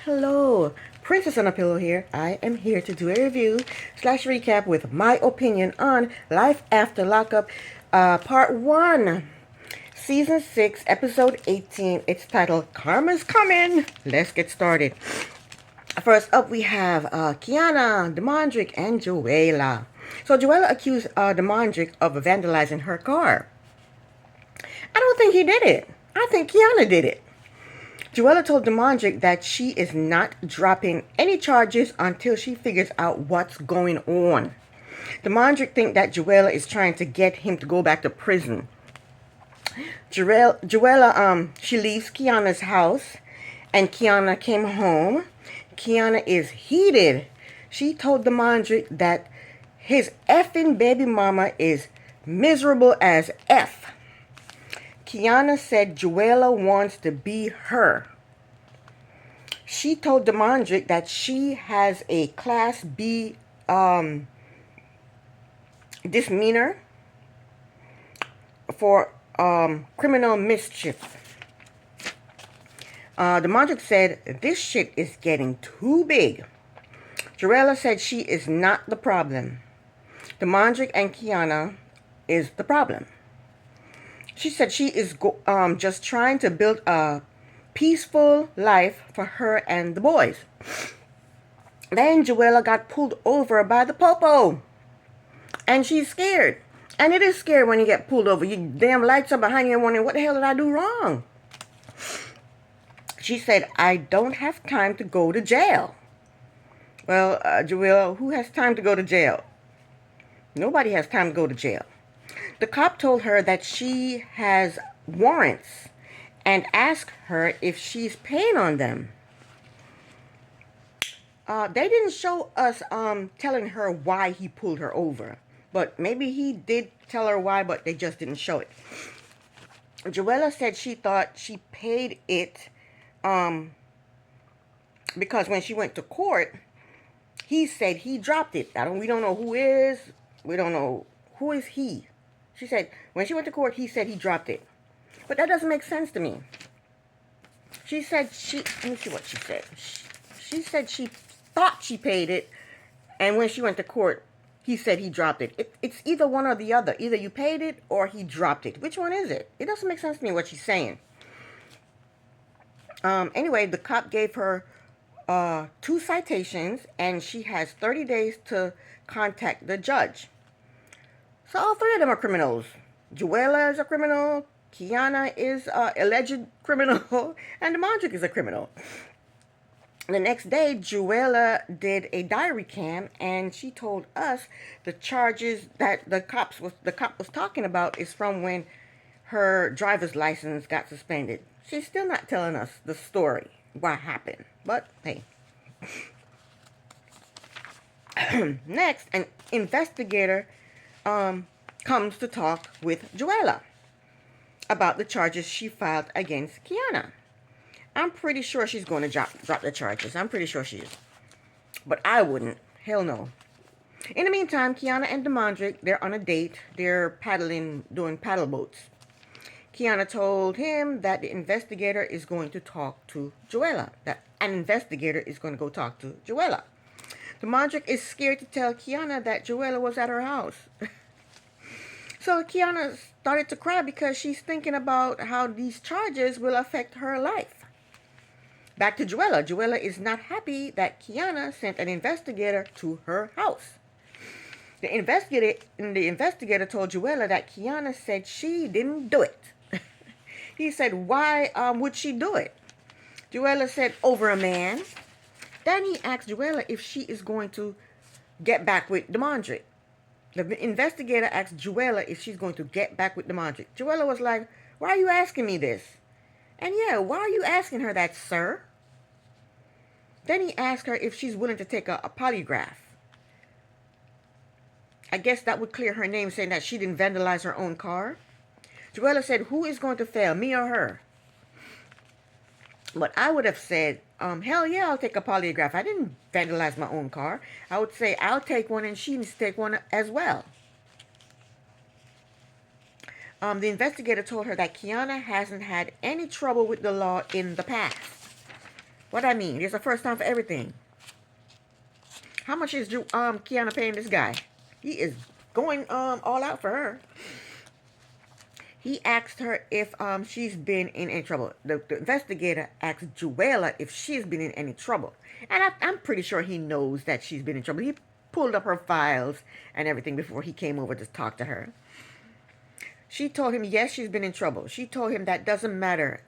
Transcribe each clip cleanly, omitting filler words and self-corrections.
Hello, Princess on a Pillow here. I am here to do a review slash recap with my opinion on Life After Lockup, Part 1, Season 6, Episode 18. It's titled Karma's Coming. Let's get started. First up, we have Kiana, Demondrick, and Joella. So Joella accused Demondrick of vandalizing her car. I don't think he did it. I think Kiana did it. Joella told Demondrick that she is not dropping any charges until she figures out what's going on. Demondrick thinks that Joella is trying to get him to go back to prison. Joella, she leaves Kiana's house, and Kiana came home. Kiana is heated. She told Demondrick that his effing baby mama is miserable as F. Kiana said Joella wants to be her. She told Demondrick that she has a Class B misdemeanor for criminal mischief. Demondrick said this shit is getting too big. Joella said she is not the problem. Demondrick and Kiana is the problem. She said she is just trying to build a peaceful life for her and the boys. Then Joella got pulled over by the popo. And she's scared. And it is scary when you get pulled over. You damn lights are behind you and wondering, what the hell did I do wrong? She said, I don't have time to go to jail. Well, Joella, who has time to go to jail? Nobody has time to go to jail. The cop told her that she has warrants and asked her if she's paying on them. They didn't show us telling her why he pulled her over. But maybe he did tell her why, but they just didn't show it. Joella said she thought she paid it because when she went to court, he said he dropped it. We don't know who is. We don't know who is he. She said when she went to court, he said he dropped it. But that doesn't make sense to me. She said let me see what she said. She said she thought she paid it, and when she went to court, he said he dropped it. It's either one or the other. Either you paid it or he dropped it. Which one is it? It doesn't make sense to me what she's saying. Anyway, the cop gave her 2 citations, and she has 30 days to contact the judge. So all 3 of them are criminals. Joella is a criminal, Kiana is an alleged criminal, and Demondrick is a criminal. The next day, Joella did a diary cam, and she told us the charges that the cop was talking about is from when her driver's license got suspended. She's still not telling us the story, what happened. But hey. Next, an investigator comes to talk with Joella about the charges she filed against Kiana. I'm pretty sure she's going to drop the charges. I'm pretty sure she is. But I wouldn't. Hell no. In the meantime, Kiana and Demondrick, they're on a date. They're doing paddle boats. Kiana told him that the investigator is going to talk to Joella. That an investigator is going to go talk to Joella. Demondrick is scared to tell Kiana that Joella was at her house. So Kiana started to cry because she's thinking about how these charges will affect her life. Back to Joella. Joella is not happy that Kiana sent an investigator to her house. The investigator told Joella that Kiana said she didn't do it. He said, why would she do it? Joella said, over a man. Then he asked Joella if she is going to get back with Demondrick. The investigator asked Joella if she's going to get back with Demondrick. Joella was like, why are you asking me this? And yeah, why are you asking her that, sir? Then he asked her if she's willing to take a polygraph. I guess that would clear her name, saying that she didn't vandalize her own car. Joella said, who is going to fail, me or her? But I would have said, hell yeah, I'll take a polygraph. I didn't vandalize my own car. I would say, I'll take one and she needs to take one as well. The investigator told her that Kiana hasn't had any trouble with the law in the past. What I mean, there's a first time for everything. How much is Kiana paying this guy? He is going all out for her. He asked her if she's been in any trouble. The investigator asked Juela if she's been in any trouble. And I'm pretty sure he knows that she's been in trouble. He pulled up her files and everything before he came over to talk to her. She told him, yes, she's been in trouble. She told him that doesn't matter.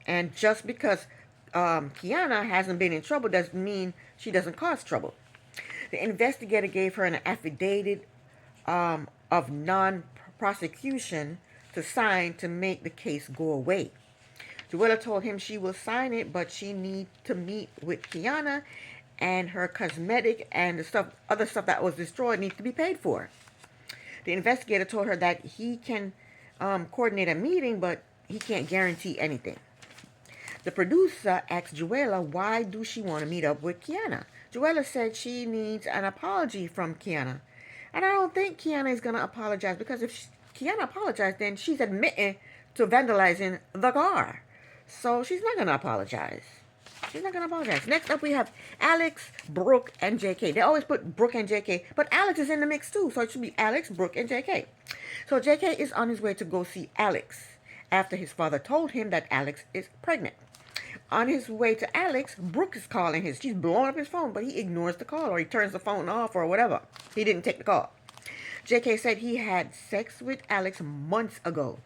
And just because Kiana hasn't been in trouble doesn't mean she doesn't cause trouble. The investigator gave her an affidavit of non-prosecution to sign to make the case go away. Joella told him she will sign it, but she needs to meet with Kiana, and her cosmetic and the other stuff that was destroyed needs to be paid for. The investigator told her that he can coordinate a meeting, but he can't guarantee anything. The producer asked Joella why do she want to meet up with Kiana. Joella said she needs an apology from Kiana. And I don't think Kiana is going to apologize, because if Kiana apologized, then she's admitting to vandalizing the car. So she's not going to apologize. She's not going to apologize. Next up, we have Alex, Brooke, and JK. They always put Brooke and JK, but Alex is in the mix too. So it should be Alex, Brooke, and JK. So JK is on his way to go see Alex after his father told him that Alex is pregnant. On his way to Alex, Brooke is calling she's blowing up his phone, but he ignores the call, or he turns the phone off, or whatever. He didn't take the call. JK said he had sex with Alex months ago.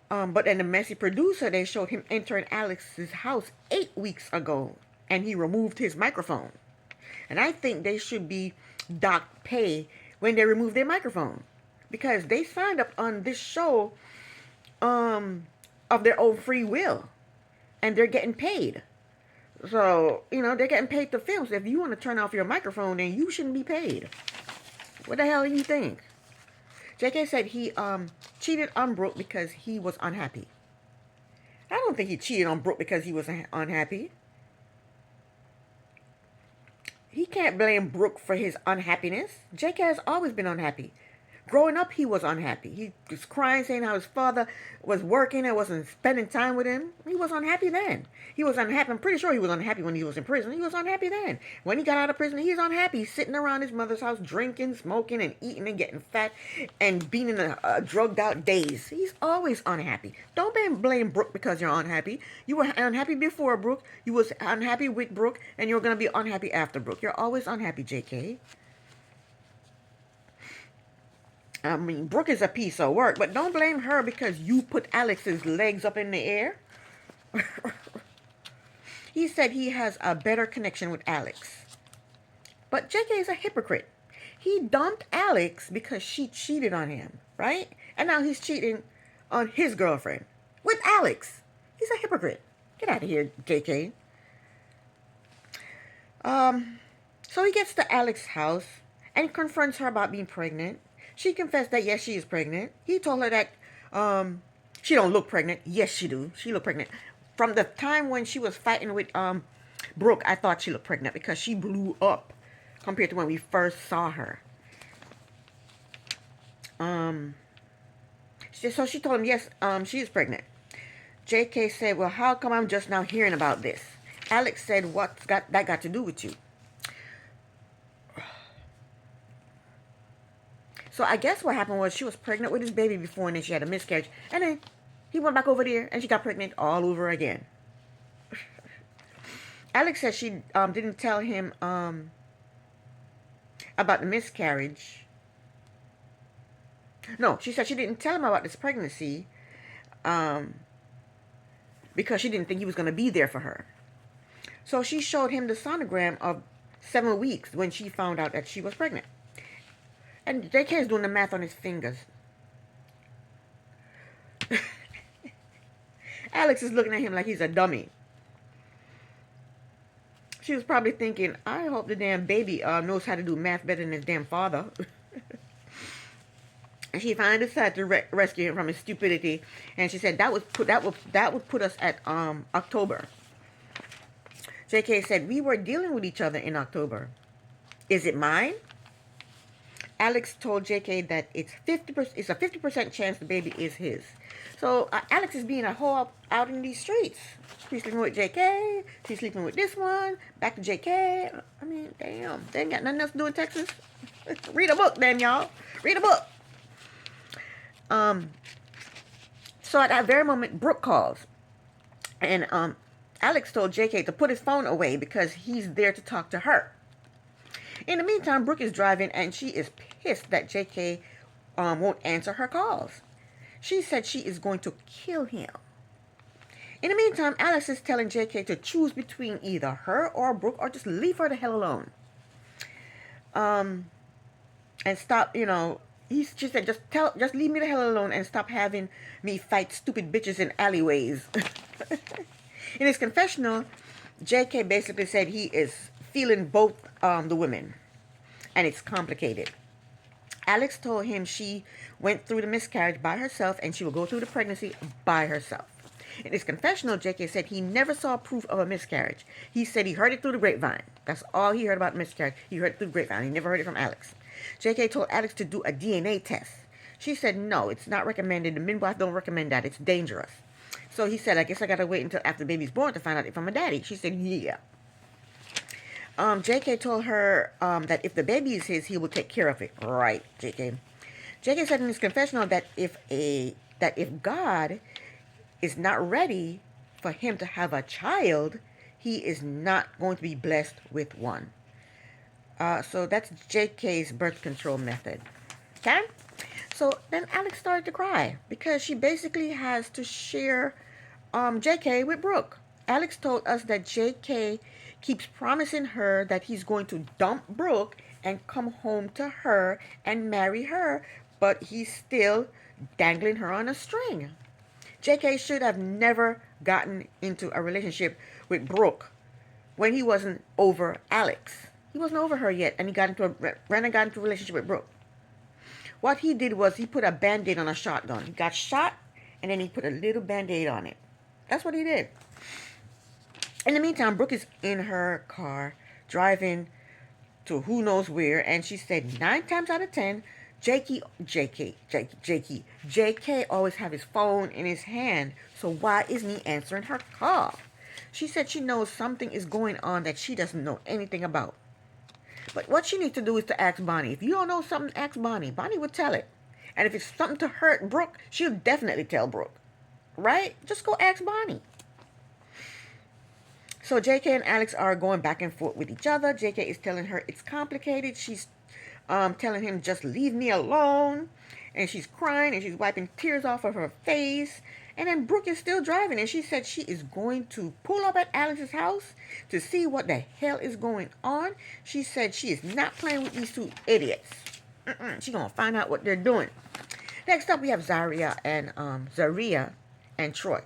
But in the messy producer, they showed him entering Alex's house 8 weeks ago, and he removed his microphone. And I think they should be docked pay when they remove their microphone, because they signed up on this show of their own free will, and they're getting paid. So, they're getting paid to film. So if you want to turn off your microphone, then you shouldn't be paid. What the hell do you think? JK said he cheated on Brooke because he was unhappy. I don't think he cheated on Brooke because he was unhappy. He can't blame Brooke for his unhappiness. JK has always been unhappy. Growing up, he was unhappy. He was crying, saying how his father was working and wasn't spending time with him. He was unhappy then. He was unhappy. I'm pretty sure he was unhappy when he was in prison. He was unhappy then. When he got out of prison, he's unhappy, sitting around his mother's house, drinking, smoking, and eating and getting fat and being in a drugged out daze. He's always unhappy. Don't blame Brooke because you're unhappy. You were unhappy before Brooke. You was unhappy with Brooke, and you're going to be unhappy after Brooke. You're always unhappy, JK. I mean, Brooke is a piece of work, but don't blame her because you put Alex's legs up in the air. He said he has a better connection with Alex. But JK is a hypocrite. He dumped Alex because she cheated on him, right? And now he's cheating on his girlfriend with Alex. He's a hypocrite. Get out of here, JK. So he gets to Alex's house and confronts her about being pregnant. She confessed that, yes, she is pregnant. He told her that she don't look pregnant. Yes, she do. She look pregnant. From the time when she was fighting with Brooke, I thought she looked pregnant because she blew up compared to when we first saw her. So she told him, yes, she is pregnant. JK said, well, how come I'm just now hearing about this? Alex said, what's that got to do with you? So I guess what happened was she was pregnant with his baby before, and then she had a miscarriage. And then he went back over there, and she got pregnant all over again. Alex said she didn't tell him about the miscarriage. No, she said she didn't tell him about this pregnancy because she didn't think he was going to be there for her. So she showed him the sonogram of 7 weeks when she found out that she was pregnant. And JK is doing the math on his fingers. Alex is looking at him like he's a dummy. She was probably thinking, I hope the damn baby knows how to do math better than his damn father. And she finally decided to rescue him from his stupidity. And she said that would put us at October. JK said, we were dealing with each other in October. Is it mine? Alex told JK that it's a 50% chance the baby is his. So Alex is being a hoe out in these streets. She's sleeping with JK. She's sleeping with this one. Back to JK. I mean, damn. They ain't got nothing else to do in Texas. Read a book, then, y'all. Read a book. So at that very moment, Brooke calls. And Alex told JK to put his phone away because he's there to talk to her. In the meantime, Brooke is driving and she is pissed that JK won't answer her calls. She said she is going to kill him. In the meantime, Alex is telling JK to choose between either her or Brooke or just leave her the hell alone. And stop, she said, just leave me the hell alone and stop having me fight stupid bitches in alleyways. In his confessional, JK basically said he is feeling both the women, and it's complicated. Alex told him she went through the miscarriage by herself and she will go through the pregnancy by herself. In his confessional, JK said he never saw proof of a miscarriage. He said he heard it through the grapevine. That's all he heard about miscarriage. He heard it through the grapevine. He never heard it from Alex. JK told Alex to do a DNA test. She said, no, it's not recommended. The midwife don't recommend that. It's dangerous. So he said, I guess I got to wait until after the baby's born to find out if I'm a daddy. She said, yeah. JK told her that if the baby is his, he will take care of it. Right, JK. JK said in his confessional that if God is not ready for him to have a child, he is not going to be blessed with one. So that's JK's birth control method. Okay? So then Alex started to cry because she basically has to share JK with Brooke. Alex told us that JK keeps promising her that he's going to dump Brooke and come home to her and marry her, but he's still dangling her on a string. JK should have never gotten into a relationship with Brooke when he wasn't over Alex. He wasn't over her yet, and he got into a relationship with Brooke. What he did was he put a Band-Aid on a shotgun. He got shot, and then he put a little Band-Aid on it. That's what he did. In the meantime, Brooke is in her car, driving to who knows where, and she said 9 times out of 10, JK always have his phone in his hand, so why isn't he answering her call? She said she knows something is going on that she doesn't know anything about. But what she needs to do is to ask Bonnie. If you don't know something, ask Bonnie. Bonnie would tell it. And if it's something to hurt Brooke, she'll definitely tell Brooke. Right? Just go ask Bonnie. So JK and Alex are going back and forth with each other. JK is telling her it's complicated. She's telling him, just leave me alone. And she's crying and she's wiping tears off of her face. And then Brooke is still driving, and she said she is going to pull up at Alex's house to see what the hell is going on. She said she is not playing with these two idiots. She's going to find out what they're doing. Next up, we have Zaria and Troy.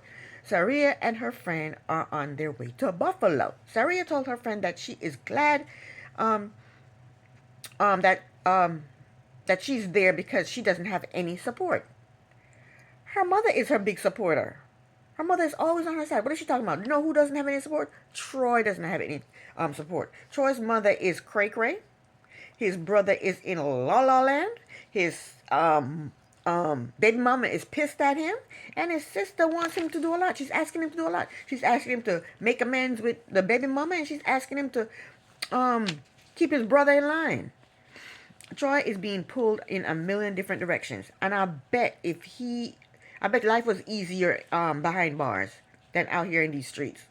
Zaria and her friend are on their way to Buffalo. Zaria told her friend that she is glad that she's there because she doesn't have any support. Her mother is her big supporter. Her mother is always on her side. What is she talking about? You know who doesn't have any support? Troy doesn't have any support. Troy's mother is cray cray. His brother is in La La Land. His baby mama is pissed at him. And his sister wants him to do a lot. She's asking him to do a lot. She's asking him to make amends with the baby mama. And she's asking him to keep his brother in line. Troy is being pulled in a million different directions. And I bet life was easier behind bars than out here in these streets.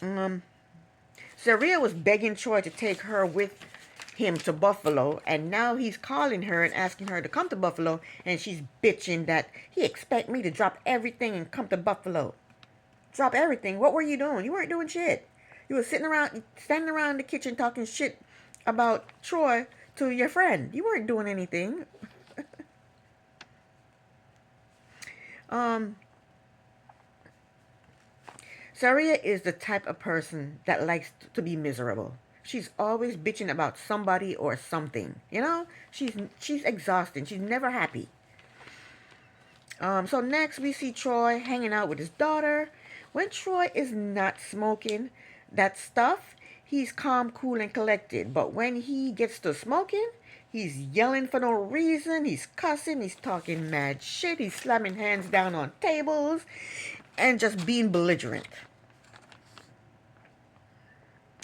Zaria was begging Troy to take her with him to Buffalo, and now he's calling her and asking her to come to Buffalo, and she's bitching that he expect me to drop everything and come to Buffalo. Drop everything? What were you doing? You weren't doing shit. You were standing around in the kitchen talking shit about Troy to your friend. You weren't doing anything. Zaria is the type of person that likes to be miserable. She's always bitching about somebody or something. She's exhausting. She's never happy. So next we see Troy hanging out with his daughter. When Troy is not smoking that stuff, he's calm, cool, and collected. But when he gets to smoking, he's yelling for no reason. He's cussing. He's talking mad shit. He's slamming hands down on tables and just being belligerent.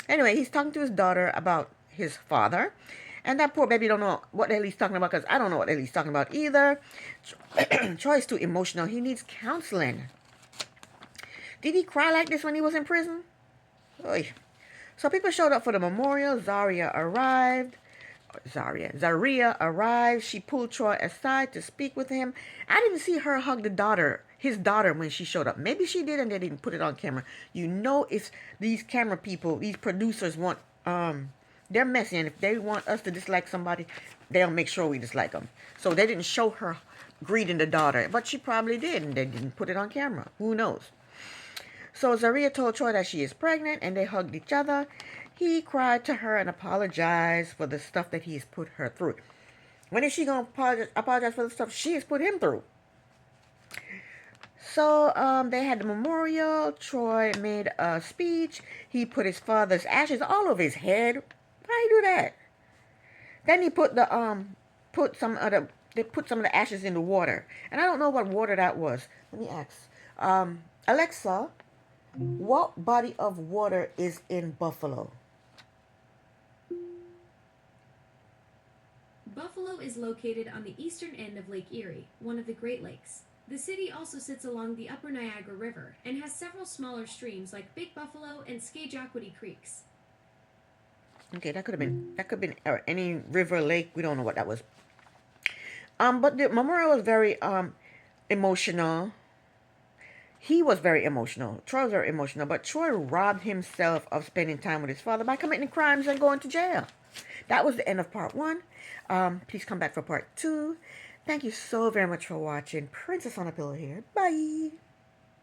Anyway, he's talking to his daughter about his father. And that poor baby don't know what the hell he's talking about, because I don't know what the hell he's talking about either. Troy's too emotional. He needs counseling. Did he cry like this when he was in prison? Oy. So people showed up for the memorial. Zaria arrived. She pulled Troy aside to speak with him. I didn't see her hug his daughter, when she showed up. Maybe she did and they didn't put it on camera. You know, if these camera people, these producers want, they're messy, and if they want us to dislike somebody, they'll make sure we dislike them. So they didn't show her greeting the daughter, but she probably did, and they didn't put it on camera. Who knows? So Zaria told Troy that she is pregnant, and they hugged each other. He cried to her and apologized for the stuff that he's put her through. When is she going to apologize for the stuff she has put him through? So they had the memorial. Troy made a speech. He put his father's ashes all over his head. Why you do that? Then he put some of the ashes in the water. And I don't know what water that was. Let me ask. Alexa, what body of water is in Buffalo? Buffalo is located on the eastern end of Lake Erie, one of the Great Lakes. The city also sits along the upper Niagara River and has several smaller streams like Big Buffalo and Skajakwati creeks. Okay, that could have been any river, lake. We don't know what that was. But the memorial was very emotional. He was very emotional. Troy was very emotional, but Troy robbed himself of spending time with his father by committing crimes and going to jail. That was the end of part 1. Please come back for part 2. Thank you so very much for watching. Princess on a Pillow here. Bye.